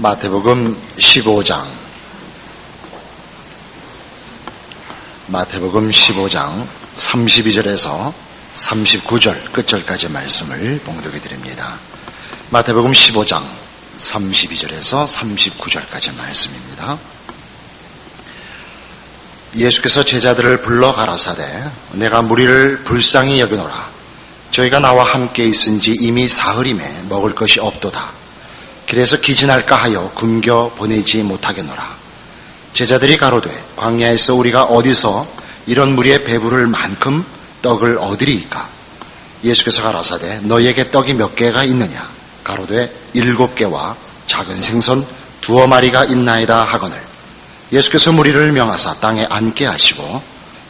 마태복음 15장 마태복음 15장 32절에서 39절 끝절까지 말씀을 봉독해 드립니다. 마태복음 15장 32절에서 39절까지 말씀입니다. 예수께서 제자들을 불러 가라사대 내가 무리를 불쌍히 여기노라. 저희가 나와 함께 있은지 이미 사흘임에 먹을 것이 없도다. 길에서 기진할까 하여 굶겨 보내지 못하겠노라. 제자들이 가로되 광야에서 우리가 어디서 이런 무리의 배부를 만큼 떡을 얻으리이까? 예수께서 가라사대 너희에게 떡이 몇 개가 있느냐? 가로되 7개와 작은 생선 2마리가 있나이다 하거늘. 예수께서 무리를 명하사 땅에 앉게 하시고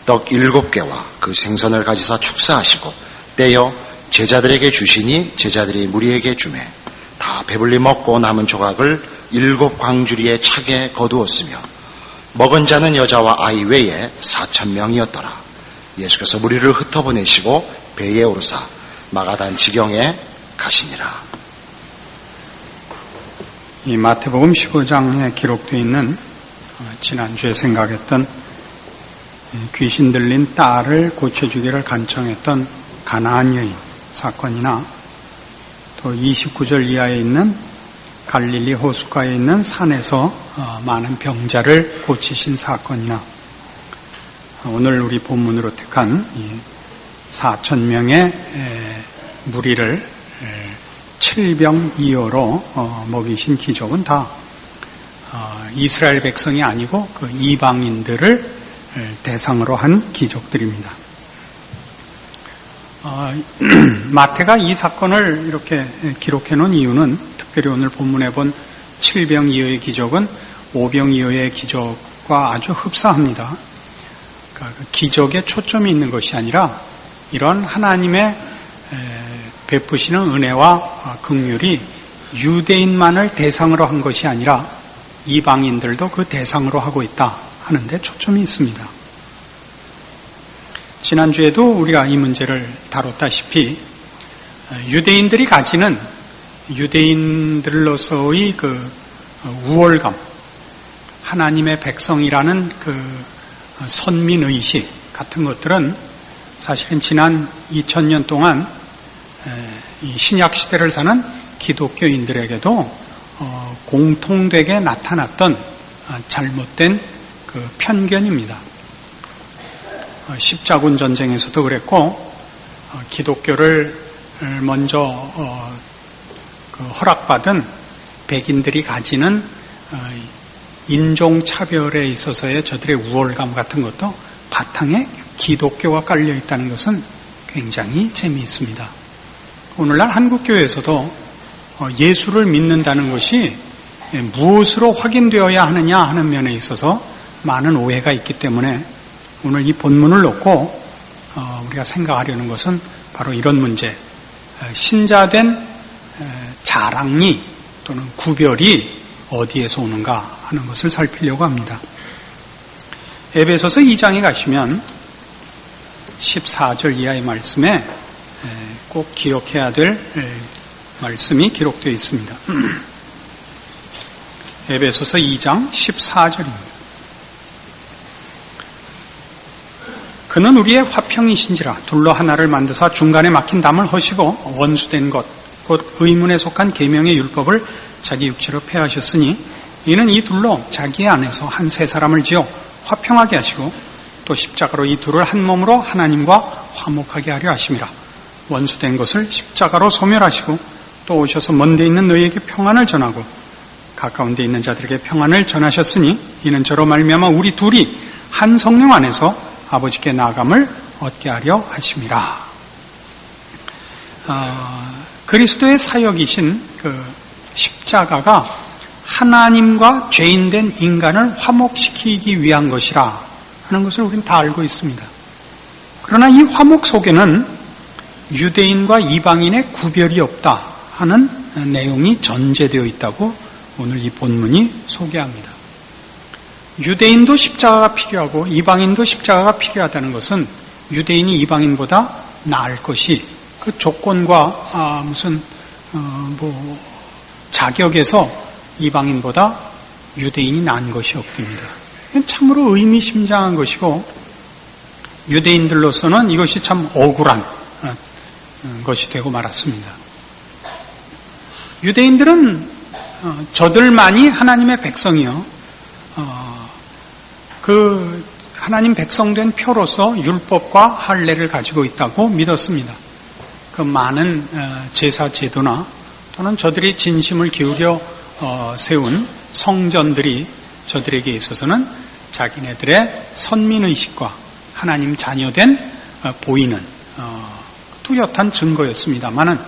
떡 7개와 그 생선을 가지사 축사하시고 떼어 제자들에게 주시니 제자들이 무리에게 주매 다 배불리 먹고 남은 조각을 7광주리에 차게 거두었으며 먹은 자는 여자와 아이 외에 4,000명이었더라. 예수께서 무리를 흩어보내시고 배에 오르사 마가단 지경에 가시니라. 이 마태복음 15장에 기록되어 있는 지난주에 생각했던 귀신 들린 딸을 고쳐주기를 간청했던 가나안 여인 사건이나 또 29절 이하에 있는 갈릴리 호숫가에 있는 산에서 많은 병자를 고치신 사건이나 오늘 우리 본문으로 택한 4,000명의 무리를 7병2호로 먹이신 기적은 다 이스라엘 백성이 아니고 그 이방인들을 대상으로 한 기적들입니다. 마태가 이 사건을 이렇게 기록해 놓은 이유는 특별히 오늘 본문에 본 7병2호의 기적은 5병2호의 기적과 아주 흡사합니다. 그러니까 기적에 초점이 있는 것이 아니라 이런 하나님의 베푸시는 은혜와 긍휼이 유대인만을 대상으로 한 것이 아니라 이방인들도 그 대상으로 하고 있다 하는데 초점이 있습니다. 지난주에도 우리가 이 문제를 다뤘다시피 유대인들이 가지는 유대인들로서의 그 우월감, 하나님의 백성이라는 그 선민의식 같은 것들은 사실은 지난 2000년 동안 이 신약시대를 사는 기독교인들에게도 공통되게 나타났던 잘못된 그 편견입니다. 십자군 전쟁에서도 그랬고 기독교를 먼저 허락받은 백인들이 가지는 인종차별에 있어서의 저들의 우월감 같은 것도 바탕에 기독교가 깔려 있다는 것은 굉장히 재미있습니다. 오늘날 한국교회에서도 예수를 믿는다는 것이 무엇으로 확인되어야 하느냐 하는 면에 있어서 많은 오해가 있기 때문에 오늘 이 본문을 놓고 우리가 생각하려는 것은 바로 이런 문제, 신자된 자랑이 또는 구별이 어디에서 오는가 하는 것을 살피려고 합니다. 에베소서 2장에 가시면 14절 이하의 말씀에 꼭 기억해야 될 말씀이 기록되어 있습니다. 에베소서 2장 14절입니다. 그는 우리의 화평이신지라 둘로 하나를 만드사 중간에 막힌 담을 허시고 원수된 것 곧 의문에 속한 계명의 율법을 자기 육체로 폐하셨으니 이는 이 둘로 자기 안에서 한 세 사람을 지어 화평하게 하시고 또 십자가로 이 둘을 한 몸으로 하나님과 화목하게 하려 하심이라. 원수된 것을 십자가로 소멸하시고 또 오셔서 먼데 있는 너희에게 평안을 전하고 가까운 데 있는 자들에게 평안을 전하셨으니 이는 저로 말미암아 우리 둘이 한 성령 안에서 아버지께 나아감을 얻게 하려 하심이라. 그리스도의 사역이신 그 십자가가 하나님과 죄인된 인간을 화목시키기 위한 것이라 하는 것을 우리는 다 알고 있습니다. 그러나 이 화목 속에는 유대인과 이방인의 구별이 없다 하는 내용이 전제되어 있다고 오늘 이 본문이 소개합니다. 유대인도 십자가가 필요하고 이방인도 십자가가 필요하다는 것은 유대인이 이방인보다 나을 것이 그 조건과 자격에서 이방인보다 유대인이 나은 것이 없습니다. 이건 참으로 의미심장한 것이고 유대인들로서는 이것이 참 억울한 것이 되고 말았습니다. 유대인들은 저들만이 하나님의 백성이요, 그 하나님 백성된 표로서 율법과 할례를 가지고 있다고 믿었습니다. 그 많은 제사 제도나 또는 저들이 진심을 기울여 세운 성전들이 저들에게 있어서는 자기네들의 선민의식과 하나님 자녀된 보이는 뚜렷한 증거였습니다만은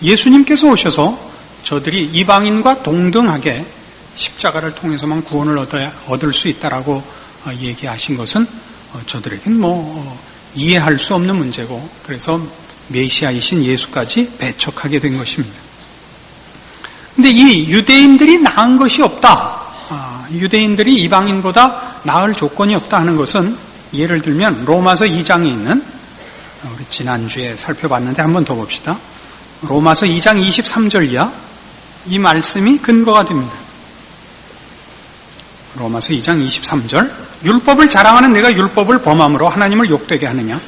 예수님께서 오셔서 저들이 이방인과 동등하게 십자가를 통해서만 구원을 얻을 수 있다라고 얘기하신 것은 저들에겐 이해할 수 없는 문제고, 그래서 메시아이신 예수까지 배척하게 된 것입니다. 근데 이 유대인들이 나은 것이 없다, 유대인들이 이방인보다 나을 조건이 없다 하는 것은 예를 들면 로마서 2장에 있는, 우리 지난주에 살펴봤는데 한 번 더 봅시다. 로마서 2장 23절 이하 이 말씀이 근거가 됩니다. 로마서 2장 23절, 율법을 자랑하는 내가 율법을 범함으로 하나님을 욕되게 하느냐?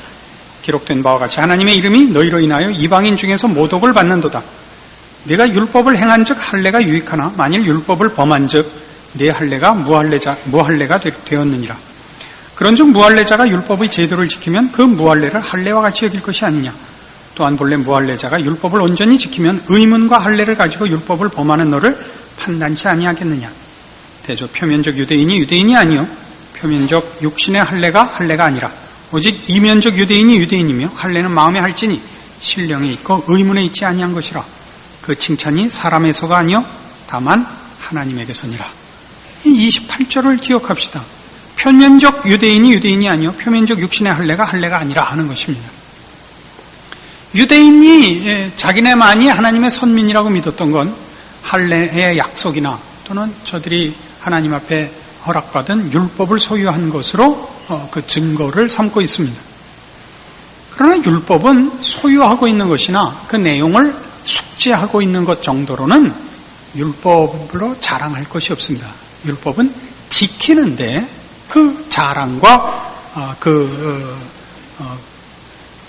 기록된 바와 같이 하나님의 이름이 너희로 인하여 이방인 중에서 모독을 받는도다. 내가 율법을 행한즉 할례가 유익하나 만일 율법을 범한즉 내 할례가 무할례가 되었느니라. 그런즉 무할례자가 율법의 제도를 지키면 그 무할례를 할례와 같이 여길 것이 아니냐. 또한 본래 무할례자가 율법을 온전히 지키면 의문과 할례를 가지고 율법을 범하는 너를 판단치 아니하겠느냐. 대조 표면적 유대인이 아니요 표면적 육신의 할례가 아니라 오직 이면적 유대인이며 할례는 마음에 할지니 신령에 있고 의문에 있지 아니한 것이라. 그 칭찬이 사람에서가 아니요 다만 하나님에게서니라. 이 28절을 기억합시다. 표면적 유대인이 아니요 표면적 육신의 할례가 아니라 하는 것입니다. 유대인이 자기네만이 하나님의 선민이라고 믿었던 건 할례의 약속이나 또는 저들이 하나님 앞에 허락받은 율법을 소유한 것으로 그 증거를 삼고 있습니다. 그러나 율법은 소유하고 있는 것이나 그 내용을 숙지하고 있는 것 정도로는 율법으로 자랑할 것이 없습니다. 율법은 지키는데 그 자랑과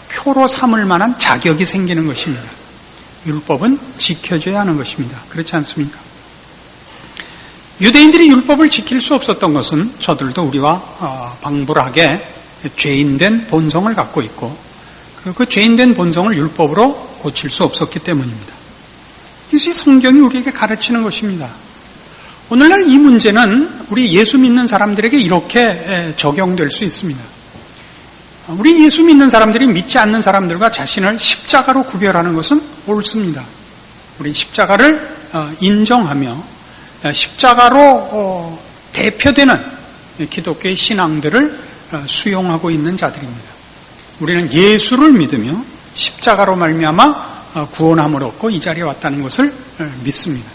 표로 삼을 만한 자격이 생기는 것입니다. 율법은 지켜줘야 하는 것입니다. 그렇지 않습니까? 유대인들이 율법을 지킬 수 없었던 것은 저들도 우리와 방불하게 죄인된 본성을 갖고 있고 그 죄인된 본성을 율법으로 고칠 수 없었기 때문입니다. 이것이 성경이 우리에게 가르치는 것입니다. 오늘날 이 문제는 우리 예수 믿는 사람들에게 이렇게 적용될 수 있습니다. 우리 예수 믿는 사람들이 믿지 않는 사람들과 자신을 십자가로 구별하는 것은 옳습니다. 우리 십자가를 인정하며 십자가로 대표되는 기독교의 신앙들을 수용하고 있는 자들입니다. 우리는 예수를 믿으며 십자가로 말미암아 구원함을 얻고 이 자리에 왔다는 것을 믿습니다.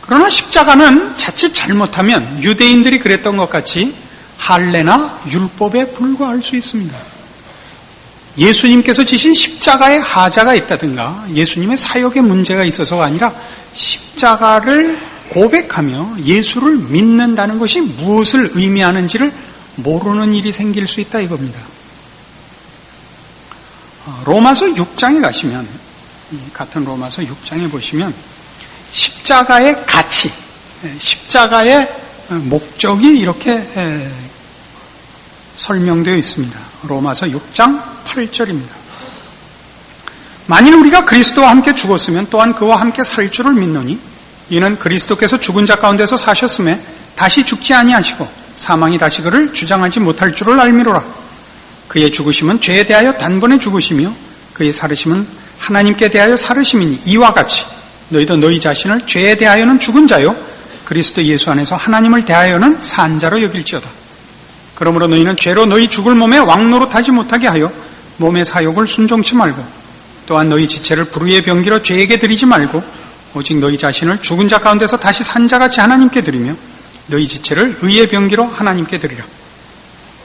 그러나 십자가는 자칫 잘못하면 유대인들이 그랬던 것 같이 할례나 율법에 불과할 수 있습니다. 예수님께서 지신 십자가에 하자가 있다든가 예수님의 사역에 문제가 있어서가 아니라 십자가를 고백하며 예수를 믿는다는 것이 무엇을 의미하는지를 모르는 일이 생길 수 있다 이겁니다. 로마서 6장에 가시면, 같은 로마서 6장에 보시면 십자가의 가치, 십자가의 목적이 이렇게 설명되어 있습니다. 로마서 6장 8절입니다. 만일 우리가 그리스도와 함께 죽었으면 또한 그와 함께 살 줄을 믿노니 이는 그리스도께서 죽은 자 가운데서 사셨음에 다시 죽지 아니하시고 사망이 다시 그를 주장하지 못할 줄을 알미로라. 그의 죽으심은 죄에 대하여 단번에 죽으시며 그의 살으심은 하나님께 대하여 살으심이니 이와 같이 너희도 너희 자신을 죄에 대하여는 죽은 자요 그리스도 예수 안에서 하나님을 대하여는 산 자로 여길지어다. 그러므로 너희는 죄로 너희 죽을 몸에 왕노릇하지 못하게 하여 몸의 사욕을 순종치 말고 또한 너희 지체를 불의의 병기로 죄에게 드리지 말고 오직 너희 자신을 죽은 자 가운데서 다시 산 자같이 하나님께 드리며 너희 지체를 의의 병기로 하나님께 드리라.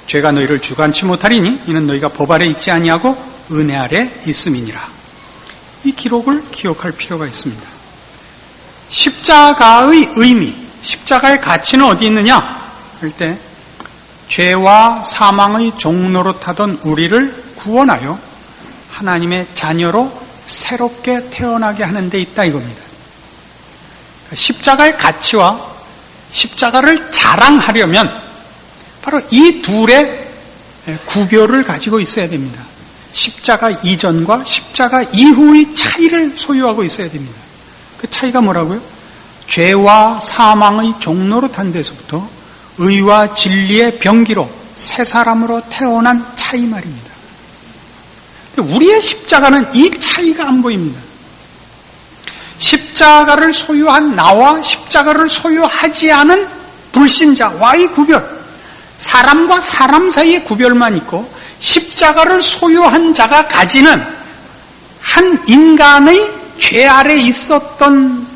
죄가 너희를 주관치 못하리니 이는 너희가 법 아래 있지 아니하고 은혜 아래 있음이니라. 이 기록을 기억할 필요가 있습니다. 십자가의 의미, 십자가의 가치는 어디 있느냐 할 때 죄와 사망의 종로로 타던 우리를 구원하여 하나님의 자녀로 새롭게 태어나게 하는 데 있다 이겁니다. 십자가의 가치와 십자가를 자랑하려면 바로 이 둘의 구별을 가지고 있어야 됩니다. 십자가 이전과 십자가 이후의 차이를 소유하고 있어야 됩니다. 그 차이가 뭐라고요? 죄와 사망의 종로로 탄 데서부터 의와 진리의 병기로 새 사람으로 태어난 차이 말입니다. 우리의 십자가는 이 차이가 안 보입니다. 십자가를 소유한 나와 십자가를 소유하지 않은 불신자와의 구별, 사람과 사람 사이의 구별만 있고 십자가를 소유한 자가 가지는 한 인간의 죄 아래 있었던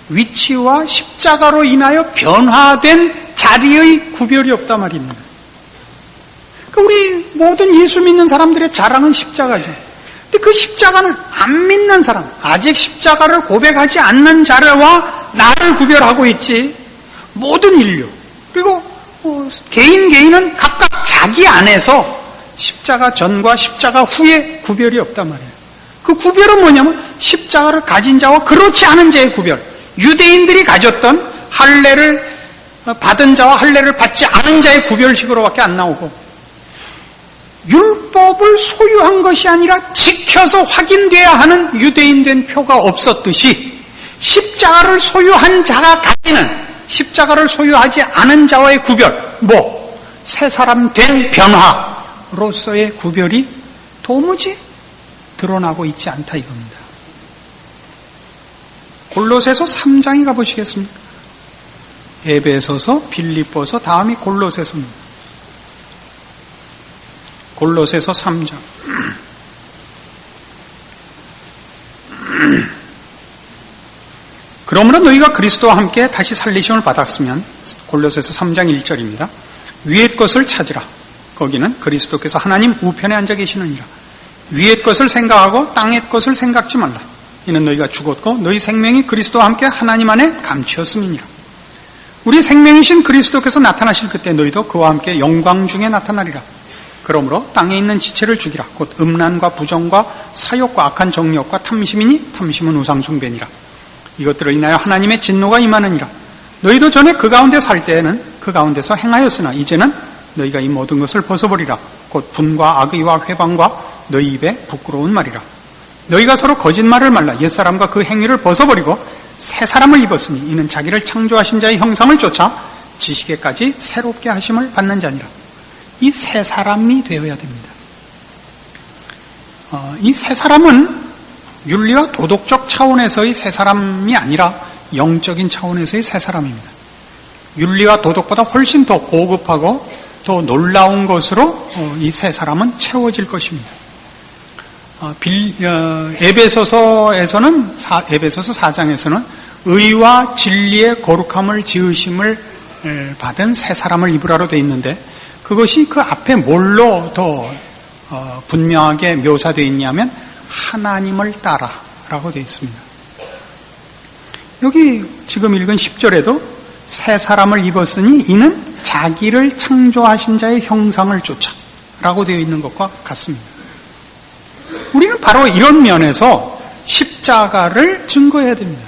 위치와 십자가로 인하여 변화된 자리의 구별이 없단 말입니다. 우리 모든 예수 믿는 사람들의 자랑은 십자가죠. 근데 그 십자가는 안 믿는 사람, 아직 십자가를 고백하지 않는 자와 나를 구별하고 있지, 모든 인류, 그리고 개인은 각각 자기 안에서 십자가 전과 십자가 후에 구별이 없단 말이에요. 그 구별은 뭐냐면 십자가를 가진 자와 그렇지 않은 자의 구별. 유대인들이 가졌던 할례를 받은 자와 할례를 받지 않은 자의 구별식으로밖에 안 나오고, 율법을 소유한 것이 아니라 지켜서 확인돼야 하는 유대인된 표가 없었듯이 십자가를 소유한 자가 가지는 십자가를 소유하지 않은 자와의 구별, 새 사람 된 변화로서의 구별이 도무지 드러나고 있지 않다 이겁니다. 골로새서 3장에 가보시겠습니까? 에베소서, 빌립보서, 다음이 골로새서입니다. 골로새서 3장. 그러므로 너희가 그리스도와 함께 다시 살리심을 받았으면, 골로새서 3장 1절입니다. 위의 것을 찾으라. 거기는 그리스도께서 하나님 우편에 앉아 계시느니라. 위의 것을 생각하고 땅의 것을 생각지 말라. 이는 너희가 죽었고 너희 생명이 그리스도와 함께 하나님 안에 감추었음이니라. 우리 생명이신 그리스도께서 나타나실 그때 너희도 그와 함께 영광 중에 나타나리라. 그러므로 땅에 있는 지체를 죽이라. 곧 음란과 부정과 사욕과 악한 정욕과 탐심이니 탐심은 우상 숭배니라. 이것들을 인하여 하나님의 진노가 임하느니라. 너희도 전에 그 가운데 살 때에는 그 가운데서 행하였으나 이제는 너희가 이 모든 것을 벗어버리라. 곧 분과 악의와 회방과 너희 입에 부끄러운 말이라. 너희가 서로 거짓말을 말라. 옛사람과 그 행위를 벗어버리고 새 사람을 입었으니 이는 자기를 창조하신 자의 형상을 쫓아 지식에까지 새롭게 하심을 받는 자니라. 이 새 사람이 되어야 됩니다. 이 새 사람은 윤리와 도덕적 차원에서의 새 사람이 아니라 영적인 차원에서의 새 사람입니다. 윤리와 도덕보다 훨씬 더 고급하고 더 놀라운 것으로 이 새 사람은 채워질 것입니다. 에베소서 4장에서는 의와 진리의 거룩함을 지으심을 받은 새 사람을 입으라로 되어 있는데, 그것이 그 앞에 뭘로 더 분명하게 묘사되어 있냐면 하나님을 따라라고 되어 있습니다. 여기 지금 읽은 10절에도 새 사람을 입었으니 이는 자기를 창조하신 자의 형상을 쫓아라고 되어 있는 것과 같습니다. 우리는 바로 이런 면에서 십자가를 증거해야 됩니다.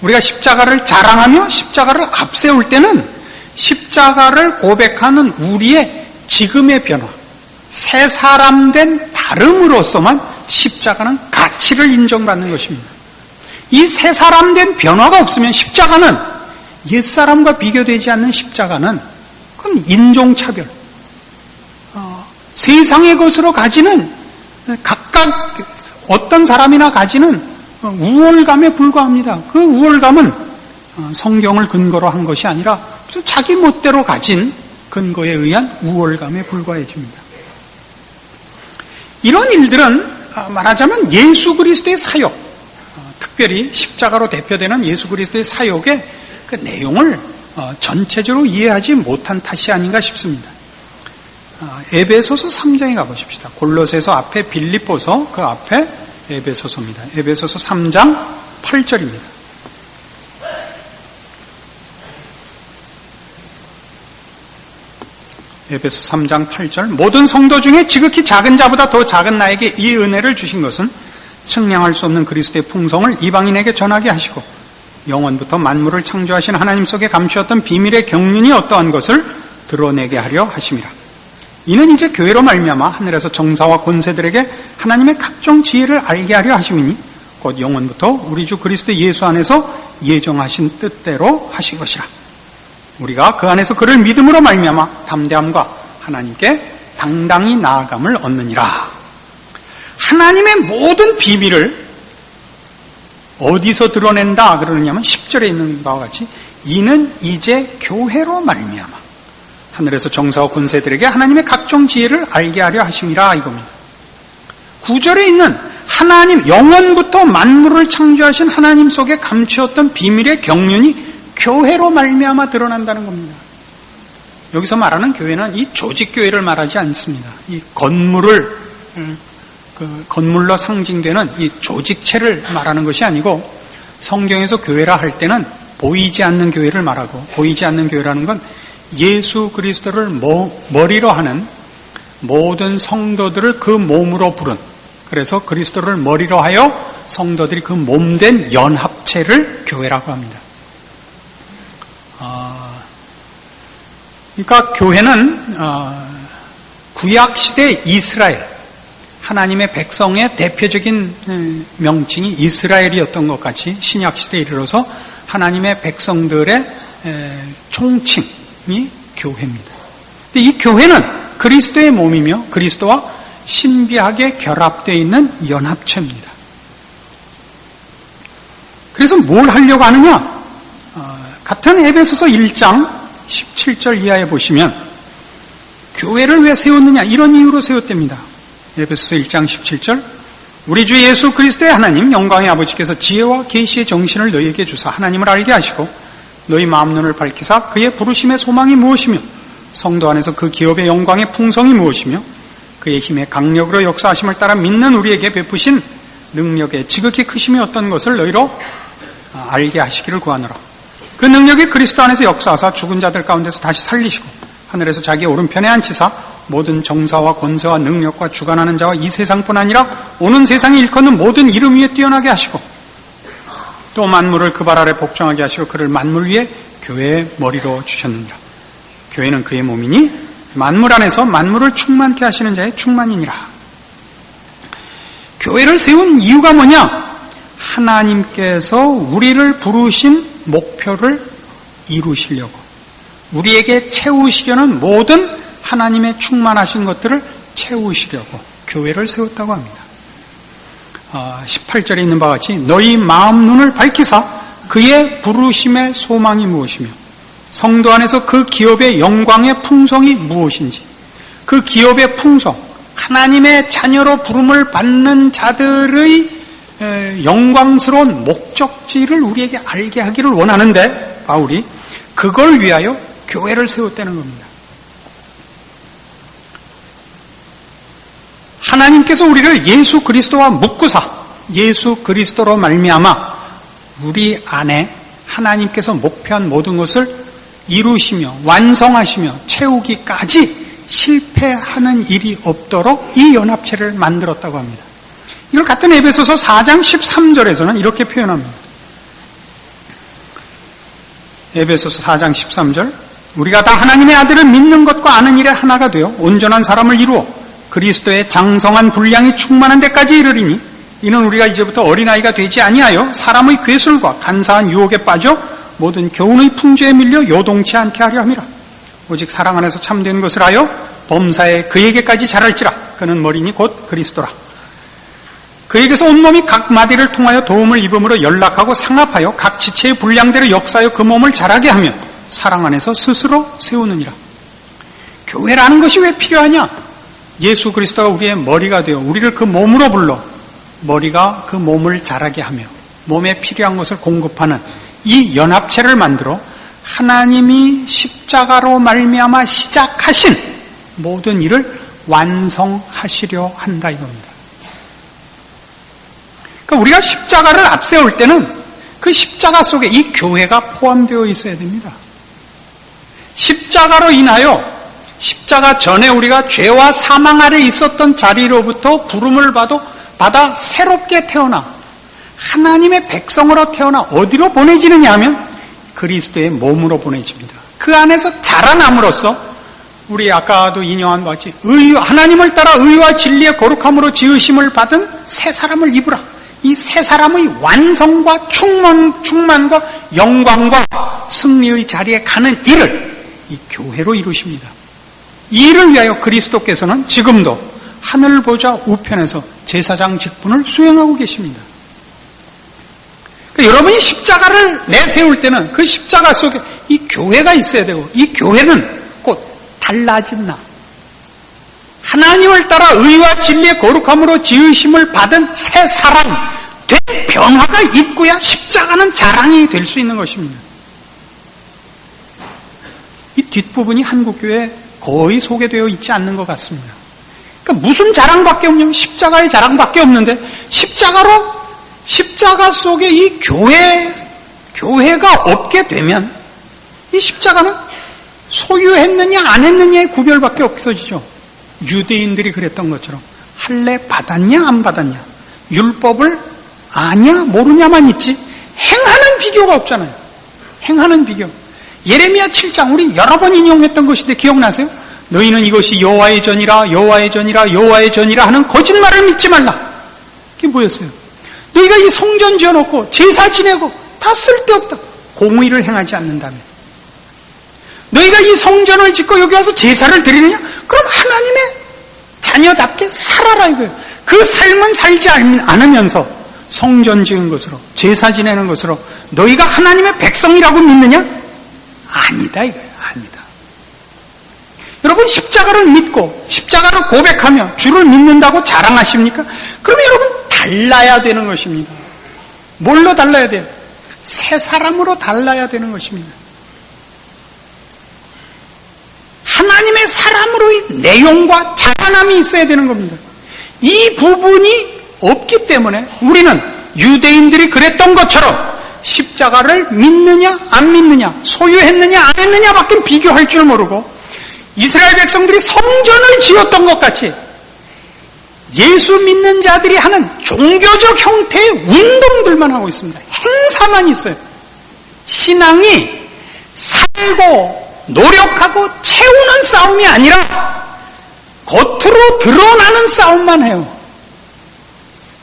우리가 십자가를 자랑하며 십자가를 앞세울 때는 십자가를 고백하는 우리의 지금의 변화, 새 사람 된 다름으로서만 십자가는 가치를 인정받는 것입니다. 이 새 사람 된 변화가 없으면 십자가는, 옛사람과 비교되지 않는 십자가는 그건 인종차별, 세상의 것으로 가지는 각각 어떤 사람이나 가지는 우월감에 불과합니다. 그 우월감은 성경을 근거로 한 것이 아니라 자기 멋대로 가진 근거에 의한 우월감에 불과해집니다. 이런 일들은 말하자면 예수 그리스도의 사역, 특별히 십자가로 대표되는 예수 그리스도의 사역의 그 내용을 전체적으로 이해하지 못한 탓이 아닌가 싶습니다. 에베소서 3장에 가보십시다. 골로새서 앞에 빌립보서, 그 앞에 에베소서입니다. 에베소서 3장 8절입니다. 에베소 3장 8절 모든 성도 중에 지극히 작은 자보다 더 작은 나에게 이 은혜를 주신 것은 측량할 수 없는 그리스도의 풍성을 이방인에게 전하게 하시고 영원부터 만물을 창조하신 하나님 속에 감추었던 비밀의 경륜이 어떠한 것을 드러내게 하려 하심이라. 이는 이제 교회로 말미암아 하늘에서 정사와 권세들에게 하나님의 각종 지혜를 알게 하려 하심이니 곧 영원부터 우리 주 그리스도 예수 안에서 예정하신 뜻대로 하신 것이라. 우리가 그 안에서 그를 믿음으로 말미암아 담대함과 하나님께 당당히 나아감을 얻느니라. 하나님의 모든 비밀을 어디서 드러낸다 그러느냐면 10절에 있는 바와 같이 이는 이제 교회로 말미암아 하늘에서 정사와 권세들에게 하나님의 각종 지혜를 알게 하려 하심이라 이겁니다. 9절에 있는 하나님 영원부터 만물을 창조하신 하나님 속에 감추었던 비밀의 경륜이 교회로 말미암아 드러난다는 겁니다. 여기서 말하는 교회는 이 조직교회를 말하지 않습니다. 이 건물로 상징되는 이 조직체를 말하는 것이 아니고 성경에서 교회라 할 때는 보이지 않는 교회를 말하고 보이지 않는 교회라는 건 예수 그리스도를 머리로 하는 모든 성도들을 그 몸으로 부른 그래서 그리스도를 머리로 하여 성도들이 그 몸된 연합체를 교회라고 합니다. 그러니까 교회는 구약시대 이스라엘 하나님의 백성의 대표적인 명칭이 이스라엘이었던 것 같이 신약시대에 이르러서 하나님의 백성들의 총칭이 교회입니다. 이 교회는 그리스도의 몸이며 그리스도와 신비하게 결합되어 있는 연합체입니다. 그래서 뭘 하려고 하느냐? 같은 에베소서 1장 17절 이하에 보시면 교회를 왜 세웠느냐? 이런 이유로 세웠답니다. 에베소서 1장 17절 우리 주 예수 그리스도의 하나님 영광의 아버지께서 지혜와 계시의 정신을 너희에게 주사 하나님을 알게 하시고 너희 마음 눈을 밝히사 그의 부르심의 소망이 무엇이며 성도 안에서 그 기업의 영광의 풍성이 무엇이며 그의 힘의 강력으로 역사하심을 따라 믿는 우리에게 베푸신 능력의 지극히 크심이 어떤 것을 너희로 알게 하시기를 구하노라. 그 능력이 그리스도 안에서 역사하사 죽은 자들 가운데서 다시 살리시고 하늘에서 자기 오른편에 앉히사 모든 정사와 권세와 능력과 주관하는 자와 이 세상뿐 아니라 오는 세상에 일컫는 모든 이름 위에 뛰어나게 하시고 또 만물을 그 발 아래 복종하게 하시고 그를 만물 위에 교회의 머리로 주셨느니라. 교회는 그의 몸이니 만물 안에서 만물을 충만케 하시는 자의 충만이니라. 교회를 세운 이유가 뭐냐? 하나님께서 우리를 부르신 목표를 이루시려고 우리에게 채우시려는 모든 하나님의 충만하신 것들을 채우시려고 교회를 세웠다고 합니다. 18절에 있는 바와 같이 너희 마음 눈을 밝히사 그의 부르심의 소망이 무엇이며 성도 안에서 그 기업의 영광의 풍성이 무엇인지 그 기업의 풍성 하나님의 자녀로 부름을 받는 자들의 영광스러운 목적지를 우리에게 알게 하기를 원하는데 바울이 그걸 위하여 교회를 세웠다는 겁니다. 하나님께서 우리를 예수 그리스도와 묶으사 예수 그리스도로 말미암아 우리 안에 하나님께서 목표한 모든 것을 이루시며 완성하시며 채우기까지 실패하는 일이 없도록 이 연합체를 만들었다고 합니다. 이걸 같은 에베소서 4장 13절에서는 이렇게 표현합니다. 에베소서 4장 13절 우리가 다 하나님의 아들을 믿는 것과 아는 일에 하나가 되어 온전한 사람을 이루어 그리스도의 장성한 분량이 충만한 데까지 이르리니 이는 우리가 이제부터 어린아이가 되지 아니하여 사람의 괴술과 간사한 유혹에 빠져 모든 교훈의 풍조에 밀려 요동치 않게 하려 함이라. 오직 사랑 안에서 참된 것을 하여 범사에 그에게까지 자랄지라. 그는 머리니 곧 그리스도라. 그에게서 온몸이 각 마디를 통하여 도움을 입음으로 연락하고 상합하여 각 지체의 분량대로 역사하여 그 몸을 자라게 하며 사랑 안에서 스스로 세우느니라. 교회라는 것이 왜 필요하냐? 예수 그리스도가 우리의 머리가 되어 우리를 그 몸으로 불러 머리가 그 몸을 자라게 하며 몸에 필요한 것을 공급하는 이 연합체를 만들어 하나님이 십자가로 말미암아 시작하신 모든 일을 완성하시려 한다 이겁니다. 그러니까 우리가 십자가를 앞세울 때는 그 십자가 속에 이 교회가 포함되어 있어야 됩니다. 십자가로 인하여 십자가 전에 우리가 죄와 사망 아래 있었던 자리로부터 부름을 받아 새롭게 태어나 하나님의 백성으로 태어나 어디로 보내지느냐 하면 그리스도의 몸으로 보내집니다. 그 안에서 자라남으로써 우리 아까도 인용한 바와 같이 하나님을 따라 의와 진리의 거룩함으로 지으심을 받은 새 사람을 입으라. 이 새 사람의 완성과 충만과 영광과 승리의 자리에 가는 일을 이 교회로 이루십니다. 이 일을 위하여 그리스도께서는 지금도 하늘 보좌 우편에서 제사장 직분을 수행하고 계십니다. 그러니까 여러분이 십자가를 내세울 때는 그 십자가 속에 이 교회가 있어야 되고, 이 교회는 곧 달라진 나, 하나님을 따라 의와 진리의 거룩함으로 지으심을 받은 새 사람 된 변화가 있고야 십자가는 자랑이 될 수 있는 것입니다. 이 뒷부분이 한국교회에 거의 소개되어 있지 않는 것 같습니다. 그러니까 무슨 자랑밖에 없냐면 십자가의 자랑밖에 없는데, 십자가 속에 이 교회가 없게 되면 이 십자가는 소유했느냐 안 했느냐의 구별밖에 없어지죠. 유대인들이 그랬던 것처럼 할례 받았냐 안 받았냐, 율법을 아냐 모르냐만 있지 행하는 비교가 없잖아요. 행하는 비교. 예레미야 7장 우리 여러 번 인용했던 것인데 기억나세요? 너희는 이것이 여호와의 전이라 여호와의 전이라 여호와의 전이라 하는 거짓말을 믿지 말라. 그게 뭐였어요? 너희가 이 성전 지어놓고 제사 지내고 다 쓸데없다. 공의를 행하지 않는다면. 너희가 이 성전을 짓고 여기 와서 제사를 드리느냐? 그럼 하나님의 자녀답게 살아라 이거예요. 그 삶은 살지 않으면서 성전 지은 것으로 제사 지내는 것으로 너희가 하나님의 백성이라고 믿느냐? 아니다 이거예요. 아니다. 여러분 십자가를 믿고 십자가를 고백하며 주를 믿는다고 자랑하십니까? 그러면 여러분 달라야 되는 것입니다. 뭘로 달라야 돼요? 새 사람으로 달라야 되는 것입니다. 하나님의 사람으로의 내용과 자라남이 있어야 되는 겁니다. 이 부분이 없기 때문에 우리는 유대인들이 그랬던 것처럼 십자가를 믿느냐 안 믿느냐, 소유했느냐 안 했느냐밖에 비교할 줄 모르고 이스라엘 백성들이 성전을 지었던 것 같이 예수 믿는 자들이 하는 종교적 형태의 운동들만 하고 있습니다. 행사만 있어요. 신앙이 살고 노력하고 채우는 싸움이 아니라 겉으로 드러나는 싸움만 해요.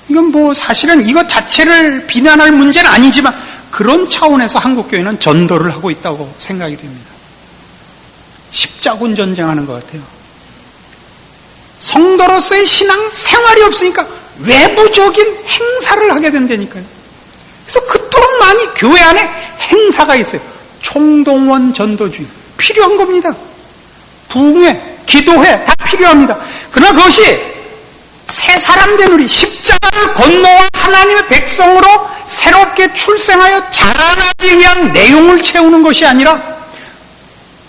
이건 뭐 사실은 이것 자체를 비난할 문제는 아니지만 그런 차원에서 한국교회는 전도를 하고 있다고 생각이 됩니다. 십자군 전쟁하는 것 같아요. 성도로서의 신앙 생활이 없으니까 외부적인 행사를 하게 된다니까요. 그래서 그토록 많이 교회 안에 행사가 있어요. 총동원 전도주의 필요한 겁니다. 부흥회, 기도회 다 필요합니다. 그러나 그것이 새 사람 된 우리 십자가를 건너와 하나님의 백성으로 새롭게 출생하여 자라나기 위한 내용을 채우는 것이 아니라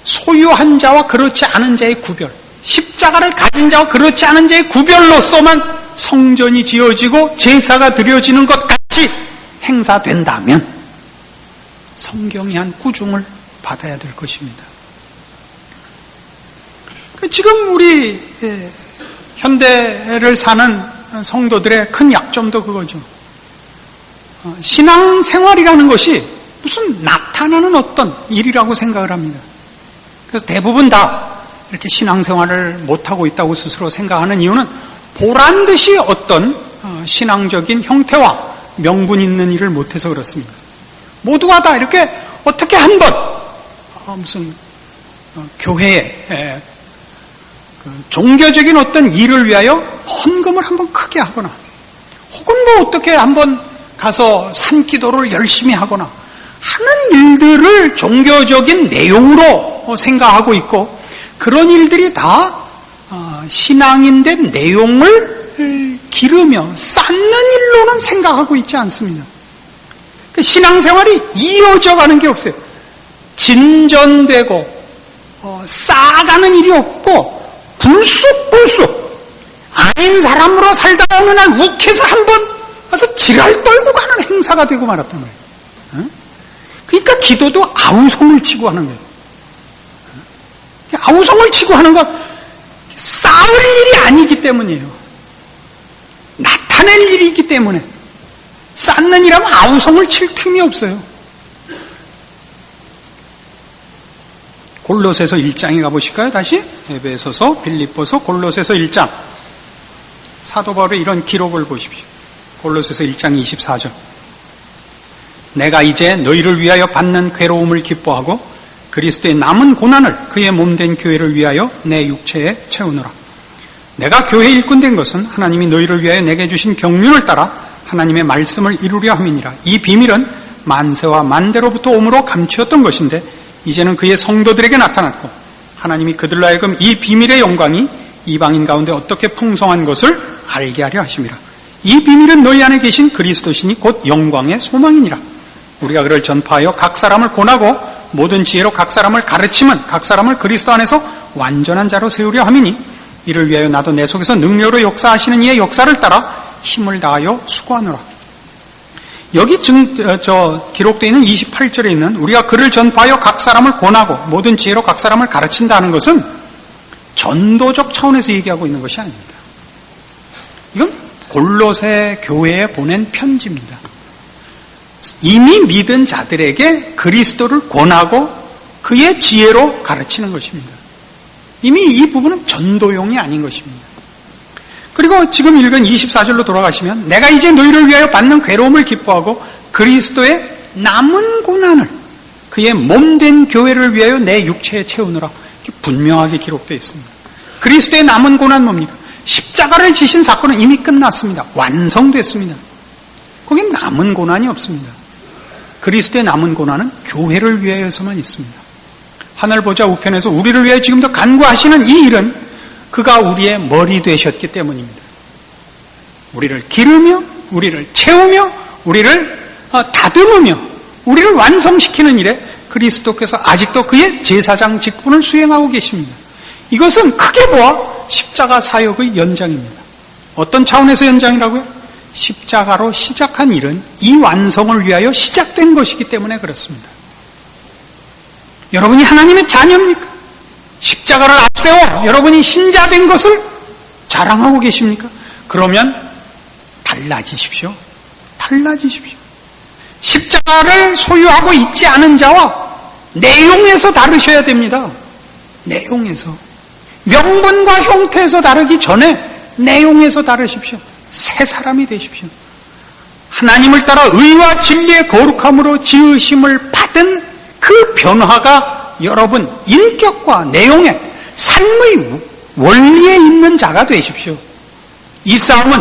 소유한 자와 그렇지 않은 자의 구별, 십자가를 가진 자와 그렇지 않은 자의 구별로서만 성전이 지어지고 제사가 드려지는 것 같이 행사된다면 성경이 한 꾸중을 받아야 될 것입니다. 지금 우리 현대를 사는 성도들의 큰 약점도 그거죠. 신앙생활이라는 것이 무슨 나타나는 어떤 일이라고 생각을 합니다. 그래서 대부분 다 이렇게 신앙생활을 못하고 있다고 스스로 생각하는 이유는 보란듯이 어떤 신앙적인 형태와 명분 있는 일을 못해서 그렇습니다. 모두가 다 이렇게 어떻게 한번 무슨 교회에 종교적인 어떤 일을 위하여 헌금을 한번 크게 하거나 혹은 뭐 어떻게 한번 가서 산기도를 열심히 하거나 하는 일들을 종교적인 내용으로 생각하고 있고, 그런 일들이 다 신앙인된 내용을 기르며 쌓는 일로는 생각하고 있지 않습니다. 신앙생활이 이어져 가는 게 없어요. 진전되고 쌓아가는 일이 없고 불쑥불쑥 아닌 사람으로 살다 어느 날 욱해서 한번 가서 지랄 떨고 가는 행사가 되고 말았단 말이에요. 그러니까 기도도 아우성을 치고 하는 거예요. 아우성을 치고 하는 것, 싸울 일이 아니기 때문이에요. 나타낼 일이 있기 때문에. 쌓는 일하면 아우성을 칠 틈이 없어요. 골로새서 1장에 가보실까요? 다시 에베소서, 빌립보서, 골로새서 1장. 사도 바울의 이런 기록을 보십시오. 골로새서 1장 24절. 내가 이제 너희를 위하여 받는 괴로움을 기뻐하고 그리스도의 남은 고난을 그의 몸된 교회를 위하여 내 육체에 채우노라. 내가 교회 일꾼 된 것은 하나님이 너희를 위하여 내게 주신 경륜을 따라 하나님의 말씀을 이루려 함이니라. 이 비밀은 만세와 만대로부터 오므로 감추었던 것인데 이제는 그의 성도들에게 나타났고 하나님이 그들로 하여금 이 비밀의 영광이 이방인 가운데 어떻게 풍성한 것을 알게 하려 하심이라. 이 비밀은 너희 안에 계신 그리스도시니 곧 영광의 소망이니라. 우리가 그를 전파하여 각 사람을 권하고 모든 지혜로 각 사람을 가르치면 각 사람을 그리스도 안에서 완전한 자로 세우려 함이니 이를 위하여 나도 내 속에서 능력으로 역사하시는 이의 역사를 따라 힘을 다하여 수고하노라. 여기 기록되어 있는 28절에 있는 우리가 그를 전파하여 각 사람을 권하고 모든 지혜로 각 사람을 가르친다는 것은 전도적 차원에서 얘기하고 있는 것이 아닙니다. 이건 골로새 교회에 보낸 편지입니다. 이미 믿은 자들에게 그리스도를 권하고 그의 지혜로 가르치는 것입니다. 이미 이 부분은 전도용이 아닌 것입니다. 그리고 지금 읽은 24절로 돌아가시면 내가 이제 너희를 위하여 받는 괴로움을 기뻐하고 그리스도의 남은 고난을 그의 몸된 교회를 위하여 내 육체에 채우느라 이렇게 분명하게 기록되어 있습니다. 그리스도의 남은 고난 뭡니까? 십자가를 지신 사건은 이미 끝났습니다. 완성됐습니다. 거긴 남은 고난이 없습니다. 그리스도의 남은 고난은 교회를 위하여서만 있습니다. 하늘 보좌 우편에서 우리를 위하여 지금도 간구하시는 이 일은 그가 우리의 머리 되셨기 때문입니다. 우리를 기르며 우리를 채우며 우리를 다듬으며 우리를 완성시키는 일에 그리스도께서 아직도 그의 제사장 직분을 수행하고 계십니다. 이것은 크게 보아 십자가 사역의 연장입니다. 어떤 차원에서 연장이라고요? 십자가로 시작한 일은 이 완성을 위하여 시작된 것이기 때문에 그렇습니다. 여러분이 하나님의 자녀입니까? 십자가를 앞세워 여러분이 신자된 것을 자랑하고 계십니까? 그러면 달라지십시오. 달라지십시오. 십자가를 소유하고 있지 않은 자와 내용에서 다르셔야 됩니다. 내용에서. 명분과 형태에서 다르기 전에 내용에서 다르십시오. 새 사람이 되십시오. 하나님을 따라 의와 진리의 거룩함으로 지으심을 받은 그 변화가 여러분 인격과 내용에 삶의 원리에 있는 자가 되십시오. 이 싸움은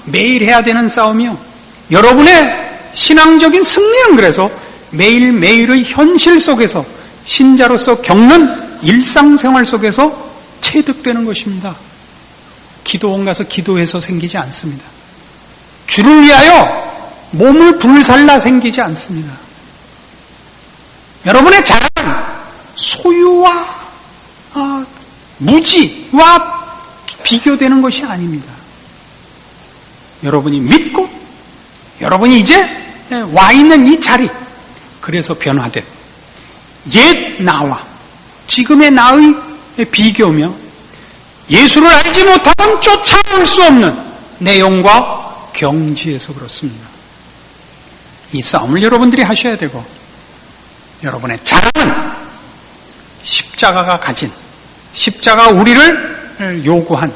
매일 해야 되는 싸움이요. 여러분의 신앙적인 승리는 그래서 매일매일의 현실 속에서 신자로서 겪는 일상생활 속에서 체득되는 것입니다. 기도원 가서 기도해서 생기지 않습니다. 주를 위하여 몸을 불살라 생기지 않습니다. 여러분의 자랑은 소유와 무지와 비교되는 것이 아닙니다. 여러분이 믿고 여러분이 이제 와 있는 이 자리, 그래서 변화된 옛 나와 지금의 나의 비교며 예수를 알지 못하면 쫓아올 수 없는 내용과 경지에서 그렇습니다. 이 싸움을 여러분들이 하셔야 되고 여러분의 자랑은 십자가가 가진, 십자가 우리를 요구한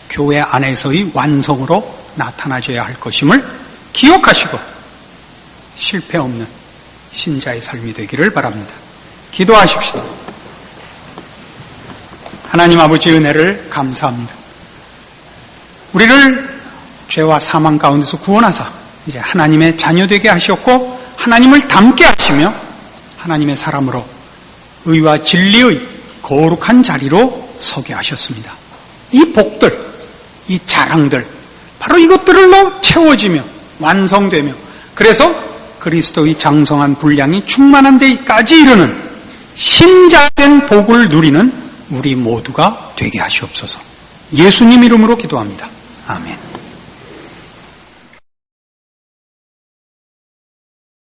교회 안에서의 완성으로 나타나줘야 할 것임을 기억하시고 실패 없는 신자의 삶이 되기를 바랍니다. 기도하십시다. 하나님 아버지 은혜를 감사합니다. 우리를 죄와 사망 가운데서 구원하사 이제 하나님의 자녀되게 하셨고 하나님을 닮게 하시며 하나님의 사람으로 의와 진리의 거룩한 자리로 서게 하셨습니다. 이 복들, 이 자랑들, 바로 이것들로 채워지며 완성되며 그래서 그리스도의 장성한 분량이 충만한 데까지 이르는 신자된 복을 누리는 우리 모두가 되게 하시옵소서. 예수님 이름으로 기도합니다. 아멘.